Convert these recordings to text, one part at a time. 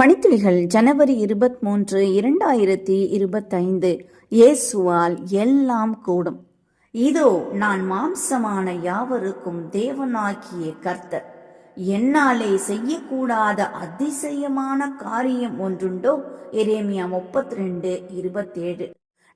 பணித்துளிகள் ஜனவரி 23, 2025. இயேசுவால் எல்லாம் கூடும். இதோ நான் மாம்சமான யாவருக்கும் தேவனாகிய கர்த்தர். என்னாலே செய்யக்கூடாத அதிசயமான காரியம் ஒன்றுண்டோ? எரேமியா 32:27.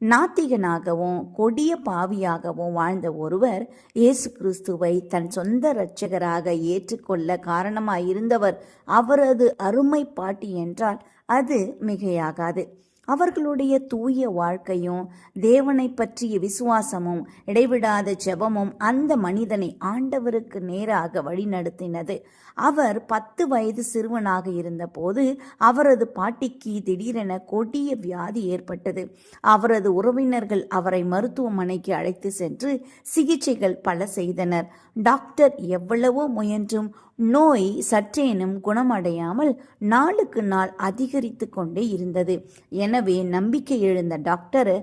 நாத்திகனாகவும் கொடிய பாவியாகவும் வாழ்ந்த ஒருவர் இயேசு கிறிஸ்துவை தன் சொந்த இரட்சகராக ஏற்றுக்கொள்ள காரணமாயிருந்தவர் அவரது அருமை பாட்டி என்றால் அது மிகையாகாது. அவர்களுடைய தூய வாழ்க்கையும் தேவனை பற்றிய விசுவாசமும் இடைவிடாத ஜெபமும் அந்த மனிதனை ஆண்டவருக்கு நேராக வழிநடத்தினது. அவர் 10 வயது சிறுவனாக இருந்தபோது அவரது பாட்டிக்கு திடீரென கொடிய வியாதி ஏற்பட்டது. அவரது உறவினர்கள் அவரை மருத்துவமனைக்கு அழைத்து சென்று சிகிச்சைகள் பல செய்தனர். டாக்டர் எவ்வளவோ முயன்றும் நோய் சற்றேனும் குணமடையாமல் நாளுக்கு நாள் அதிகரித்து கொண்டே இருந்தது. எனவே நம்பிக்கை எழுந்த டாக்டர்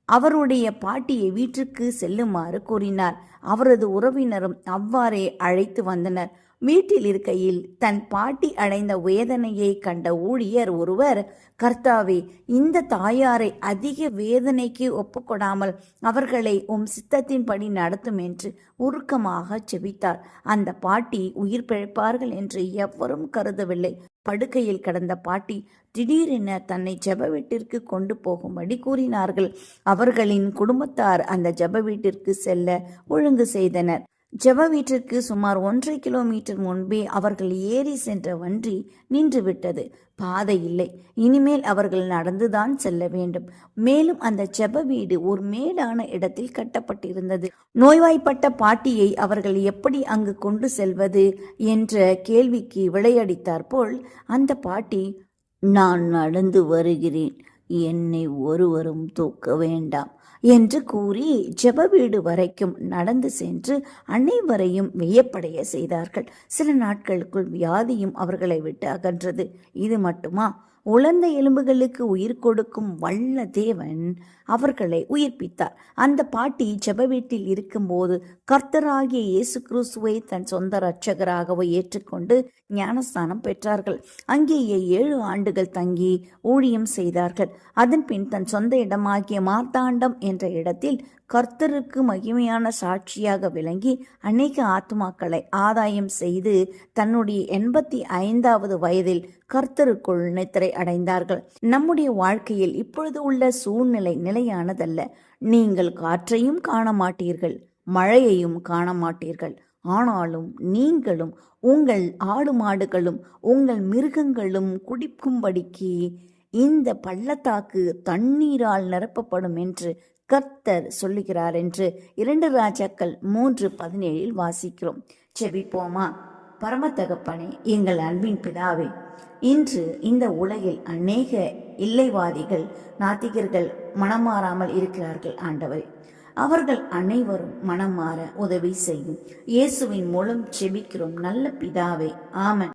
அவருடைய பாட்டியை வீட்டிற்கு செல்லுமாறு கூறினார். அவரது உறவினரும் அவ்வாறே அழைத்து வந்தனர். வீட்டில் இருக்கையில் தன் பாட்டி அடைந்த வேதனையை கண்ட ஊழியர் ஒருவர், கர்த்தாவே, இந்த தாயாரை அதிக வேதனைக்கு ஒப்புக்கொடாமல் அவர்களை உம் சித்தத்தின்படி நடத்தும் என்று உருக்கமாக செபித்தார். அந்த பாட்டி உயிர் பிழைப்பார்கள் என்று எவரும் கருதவில்லை. படுக்கையில் கிடந்த பாட்டி திடீரென தன்னை ஜெப வீட்டிற்கு கொண்டு போகும்படி கூறினார்கள். அவர்களின் குடும்பத்தார் அந்த ஜெப வீட்டிற்கு செல்ல ஒழுங்கு செய்தனர். ஜெப வீட்டிற்கு சுமார் 1.5 கிலோமீட்டர் முன்பே அவர்கள் ஏறி சென்ற வண்டி நின்றுவிட்டது. பாதை இல்லை. இனிமேல் அவர்கள் நடந்துதான் செல்ல வேண்டும். மேலும் அந்த ஜெப வீடு ஒரு மேடான இடத்தில் கட்டப்பட்டிருந்தது. நோய்வாய்ப்பட்ட பாட்டியை அவர்கள் எப்படி அங்கு கொண்டு செல்வது என்ற கேள்விக்கு விளையடித்தாற்போல் அந்த பாட்டி, நான் நடந்து வருகிறேன், என்னை ஒருவரும் தூக்க வேண்டாம் என்று கூறி ஜெப வீடு வரைக்கும் நடந்து சென்று அனைவரையும் வியப்படைய செய்தார்கள். சில நாட்களுக்குள் வியாதியும் அவர்களை விட்டு அகன்றது. இது மட்டுமா? உலர்ந்த எலும்புகளுக்கு உயிர் கொடுக்கும் வல்ல தேவன் அவர்களை உயிர்ப்பித்தார். அந்த பாட்டி ஜெப வீட்டில் இருக்கும்போது கர்த்தராகிய இயேசு கிறிஸ்துவை தன் சொந்த இரட்சகராகவே ஏற்றுக்கொண்டு ஞானஸ்தானம் பெற்றார்கள். அங்கேயே 7 ஆண்டுகள் தங்கி ஊழியம் செய்தார்கள். அதன் பின் தன் சொந்த இடமாகிய மார்த்தாண்டம் என்ற இடத்தில் கர்த்தருக்கு மகிமையான சாட்சியாக விளங்கி அநேக ஆத்துமாக்களை ஆதாயம் செய்து தன்னுடைய 85வது வயதில் கர்த்தருக்குள் நித்திரை அடைந்தார்கள். நம்முடைய வாழ்க்கையில் இப்பொழுது உள்ள சூழ்நிலை நிலையானதல்ல. நீங்கள் காற்றையும் காண மாட்டீர்கள், மழையையும் காண மாட்டீர்கள். ஆனாலும் நீங்களும் உங்கள் ஆடு மாடுகளும் உங்கள் மிருகங்களும் குடிக்கும்படிக்கு இந்த பள்ளத்தாக்கு தண்ணீரால் நிரப்பப்படும் என்று கர்த்தர் சொல்லுகிறார் என்று 2 ராஜாக்கள் 3:17 வாசிக்கிறோம். செபிப்போமா? பரமதகப்பனே, எங்கள் அன்பின் பிதாவே, இன்று இந்த உலகில் அநேக இல்லைவாதிகள், நாத்திகர்கள் மனமாறாமல் இருக்கிறார்கள். ஆண்டவரே, அவர்கள் அனைவரும் மனம் மாற உதவி செய்யும். இயேசுவின் மூலம் செபிக்கிறோம் நல்ல பிதாவே. ஆமென்.